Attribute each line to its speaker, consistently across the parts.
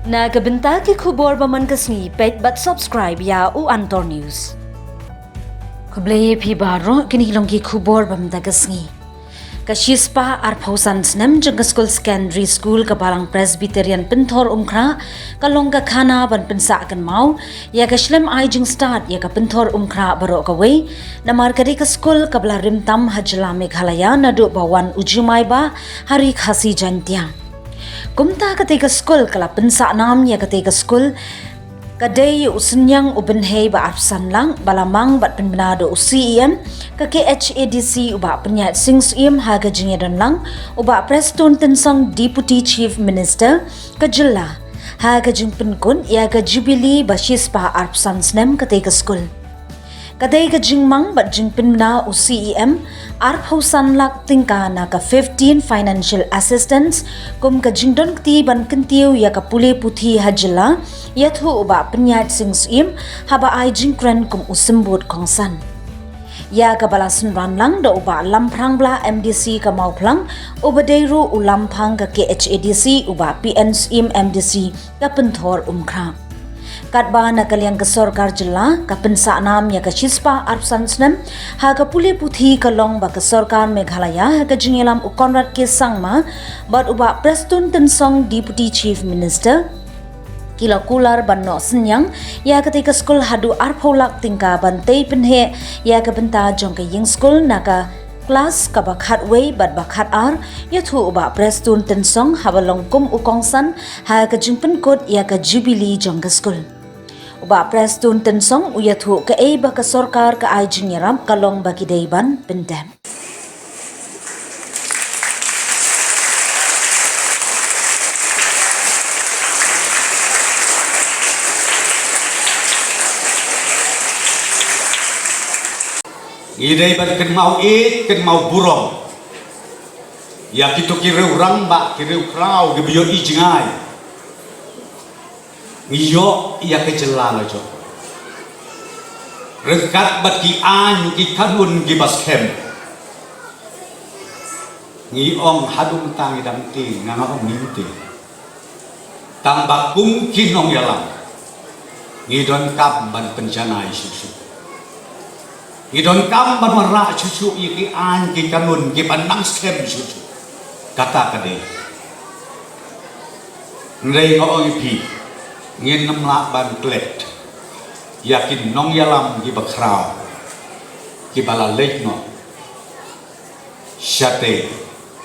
Speaker 1: Nagabenta ki khubor baman kasngi pet but subscribe ya u Antor News. Kubleye pi baro kini long ki khubor bamda kasngi. Kashispa arphosan snem jeng school secondary school kabalang Presbyterian Pinthor umkra kalong ka khana ban pensa kan mau ya ka shlem ai jing start ya ka Pinthor umkra baro ka wei namar kari ka school kabla rimtam hajla Meghalaya nadu bawan ujumai ba hari khasi jantia. Kumta ketika skul kala pensa nam ya ketika skul kadai usunyang ubenhei ba arsan lang balamang bat penbenado UCEM ke KHADC uba penyat SIngsEM haga jingedon lang uba Preston Tensong Deputy Chief Minister ke jilla haga jing penkun ya ke Jubilee Bashispa arsan snem ketika skul kadai ka jingmang bat jingpin na UCEM arp hausan lak tingka na ka 15 financial assistance kum ka jingdon kti ban kentiu ya ka pule puthi hajla yathu uba penyat SIngsEM haba ai jingkren kum usembut kongsan ya ka balasun ranlang da uba lamprang bla MDC ka mauplang uba deiru ulampang ka KHADC uba PNSEM MDC ka Pinthor umkra Katba na kaliang ka sorkar jilla ka pensa nam ya ka Shispa arpsan snem ha ka puli puthi ka long ba ka sorkar Meghalaya ha ka jingelam u Conrad K Sangma bat uba Preston Tensong Deputy Chief Minister kila kular ban no senyang ya ketika skul hadu arpholak tingka bantai penhe ya ka benta jong ka ying skul na ka kelas ka bakhat wei bat bakhat ar yathu uba Preston Tensong habalong kum ukongsan ha ka jingpen kot ya ka Jubilee jong ka skul uba Preston Tensong uyathu ka ei ba ka sorkar ka ai jingeram kalong bagi deiban pendem
Speaker 2: Idai ban ken mau ken mau burong ya kitu kireu rang ba kireu krau ge biyo ijngai iyo ya ke jelala jo rekat bat ki an ki kanun ki baskem ngi ong hadum tang idam ti nganga ong nimti tang bakung kinong yalang ngi don kap ban penjanai susu idon kam ban mara cucu iki an ki kanun ki panang skem cucu kata kade ngrei ngo ipi ngin namla ban klet yakin nong yalam ki bakrao ki bala lekno shate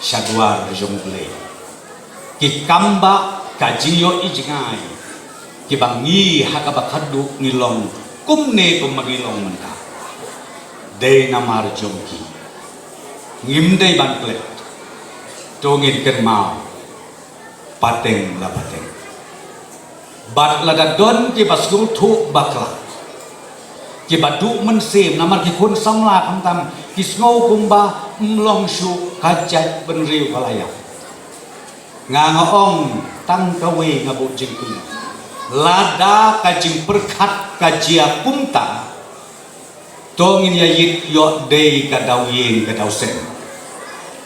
Speaker 2: shadwar jongle ki kamba kajiyo ijngai ki bangi hakabakhadu ngilong kumne pemagilong menta day namar jongki ngim day ban klet tongin ken mau pateng la pateng bat la da don ki basgul thu bakla ki badu men sem namar ki kun samla kam tam ki sngo kumba mlong shu kajat ben riu kalaya nga ong tang kawe ngabu jingku lada kajing perkhat kajia kumta tongin ya yit yo day kadau yeng kadau sen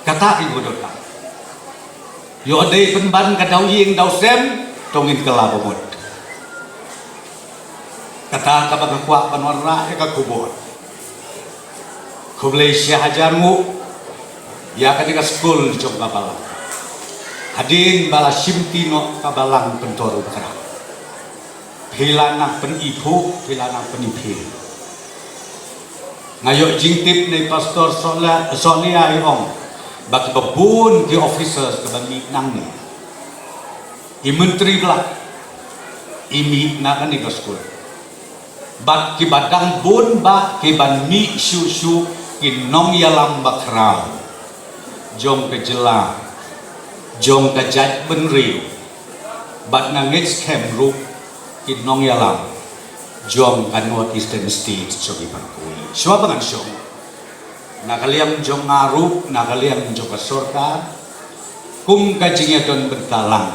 Speaker 2: kata ibu dota yo day penban kadau yeng dau sen tongin kelabomot kata kabag kwa panwarna ka kubot kublay siya hajarmu ya ketika school jong kabalang hadin bala simtino kabalang pentoru kera hilana penipu hilana penipil ngayo jingtip ni pastor Sonia Iong bak babun ki officers ke bami nang ni i menteri bla imi na kan ni school bak ki badang bun ba ki ban mi shu ki nong yalam bakrau jong ke jela jong ke jat benri bat nangis kem ru ki nong yalam jong kan North Eastern States jogi parkui semua bangan jong nakaliam jong ngarup nakaliam jong kasorka kum kajingnya don bentalang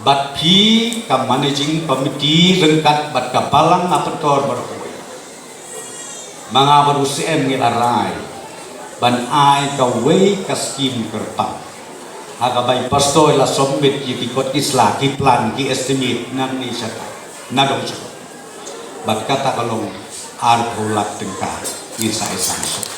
Speaker 2: bat pi ka managing committee rengkat bat kapalang apetor barkui mga baru CM ngilarai ban ai ka way ka skim kerpang Hagabay pastoy la sombit ki kot kisla ki plan ki estimate nam ni sata nadong sata bat kata kalong ar pulak tengka ni sai sang